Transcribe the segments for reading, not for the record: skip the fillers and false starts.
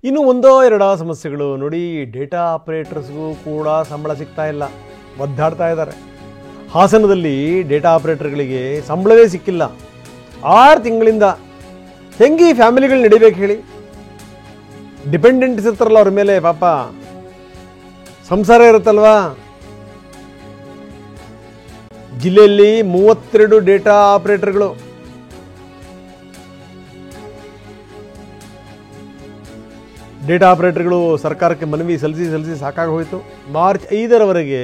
ಇನ್ನು ಒಂದೋ ಎರಡೋ ಸಮಸ್ಯೆಗಳು ನೋಡಿ. ಡೇಟಾ ಆಪರೇಟರ್ಸ್ಗೂ ಕೂಡ ಸಂಬಳ ಸಿಗ್ತಾ ಇಲ್ಲ, ಒದ್ದಾಡ್ತಾ ಇದ್ದಾರೆ. ಹಾಸನದಲ್ಲಿ ಡೇಟಾ ಆಪರೇಟರ್ಗಳಿಗೆ ಸಂಬಳವೇ ಸಿಕ್ಕಿಲ್ಲ 6 ತಿಂಗಳಿಂದ. ಹೆಂಗೆ ಈ ಫ್ಯಾಮಿಲಿಗಳು ನಡಿಬೇಕು ಹೇಳಿ? ಡಿಪೆಂಡೆಂಟ್ಸ್ ಇರ್ತಾರಲ್ಲ ಅವ್ರ ಮೇಲೆ, ಪಾಪ ಸಂಸಾರ ಇರುತ್ತಲ್ವಾ. ಜಿಲ್ಲೆಯಲ್ಲಿ 32 ಡೇಟಾ ಆಪರೇಟರ್ಗಳು. ಡೇಟಾ ಆಪರೇಟರ್ಗಳು ಸರ್ಕಾರಕ್ಕೆ ಮನವಿ ಸಲ್ಲಿಸಿ ಸಾಕಾಗಿ ಹೋಯಿತು. ಮಾರ್ಚ್ 5ರವರೆಗೆ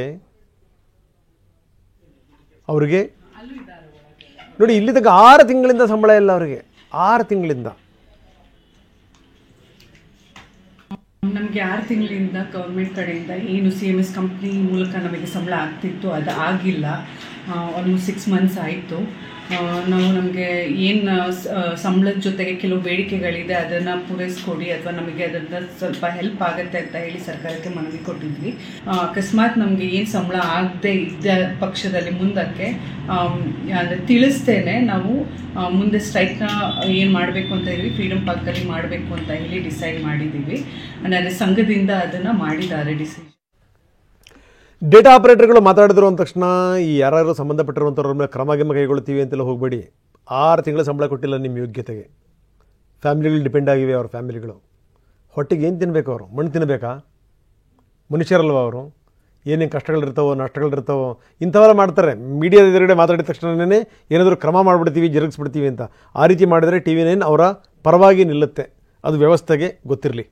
ಅವರಿಗೆ ನೋಡಿ, ಇಲ್ಲಿ ತನಕ 6 ತಿಂಗಳಿಂದ ಸಂಬಳ ಇಲ್ಲ ಅವರಿಗೆ, 6 ತಿಂಗಳಿಂದ. ನಮಗೆ 6 ತಿಂಗಳಿಂದ ಗೌರ್ಮೆಂಟ್ ಕಡೆಯಿಂದ ಏನು CMS ಕಂಪ್ನಿ ಮೂಲಕ ನಮಗೆ ಸಂಬಳ ಆಗ್ತಿತ್ತು ಅದು ಆಗಿಲ್ಲ. ಆಲ್ಮೋಸ್ಟ್ 6 ಮಂತ್ಸ್ ಆಯಿತು. ನಾವು ನಮಗೆ ಏನು ಸಂಬಳದ ಜೊತೆಗೆ ಕೆಲವು ಬೇಡಿಕೆಗಳಿದೆ ಅದನ್ನು ಪೂರೈಸ್ಕೊಡಿ ಅಥವಾ ನಮಗೆ ಅದರಿಂದ ಸ್ವಲ್ಪ ಹೆಲ್ಪ್ ಆಗುತ್ತೆ ಅಂತ ಹೇಳಿ ಸರ್ಕಾರಕ್ಕೆ ಮನವಿ ಕೊಟ್ಟಿದ್ವಿ. ಅಕಸ್ಮಾತ್ ನಮಗೆ ಏನು ಸಂಬಳ ಆಗದೆ ಇದ್ದ ಪಕ್ಷದಲ್ಲಿ ಮುಂದಕ್ಕೆ ತಿಳಿಸ್ತೇನೆ ನಾವು ಮುಂದೆ ಸ್ಟ್ರೈಕ್ನ ಏನು ಮಾಡಬೇಕು ಅಂತ ಹೇಳಿ ಫ್ರೀಡಮ್ ಪಾರ್ಕಲ್ಲಿ ಮಾಡಬೇಕು ಅಂತ ಹೇಳಿ ಡಿಸೈಡ್ ಮಾಡಿದ್ದೀವಿ. ಅಂದರೆ ಸಂಘದಿಂದ ಅದನ್ನು ಮಾಡಿದ್ದಾರೆ ಡಿಸಿಷನ್. ಡೇಟಾ ಆಪರೇಟರ್ಗಳು ಮಾತಾಡಿದ್ರು ಅಂದ ತಕ್ಷಣ ಈ ಯಾರು ಸಂಬಂಧಪಟ್ಟಿರುವಂಥವ್ರ ಮೇಲೆ ಕ್ರಮ ಕೈಗೊಳ್ತೀವಿ ಅಂತೆಲ್ಲ ಹೋಗಬೇಡಿ. 6 ತಿಂಗಳ ಸಂಬಳ ಕೊಟ್ಟಿಲ್ಲ ನಿಮ್ಮ ಯೋಗ್ಯತೆಗೆ. ಫ್ಯಾಮಿಲಿಗಳು ಡಿಪೆಂಡ್ ಆಗಿವೆ. ಅವ್ರ ಫ್ಯಾಮಿಲಿಗಳು ಹೊಟ್ಟೆಗೆ ಏನು ತಿನ್ನಬೇಕು? ಅವರು ಮಣ್ಣು ತಿನ್ನಬೇಕಾ? ಮನುಷ್ಯರಲ್ವ ಅವರು? ಏನೇನು ಕಷ್ಟಗಳಿರ್ತಾವೋ ನಷ್ಟಗಳಿರ್ತಾವೋ ಇಂಥವೆಲ್ಲ ಮಾಡ್ತಾರೆ. ಮೀಡಿಯಾದ ಎದುರುಗಡೆ ಮಾತಾಡಿದ ತಕ್ಷಣವೇ ಏನಾದರೂ ಕ್ರಮ ಮಾಡಿಬಿಡ್ತೀವಿ, ಜರುಗಿಸ್ಬಿಡ್ತೀವಿ ಅಂತ. ಆ ರೀತಿ ಮಾಡಿದರೆ TV9 ಅವರ ಪರವಾಗಿ ನಿಲ್ಲುತ್ತೆ. ಅದು ವ್ಯವಸ್ಥೆಗೆ ಗೊತ್ತಿರಲಿ.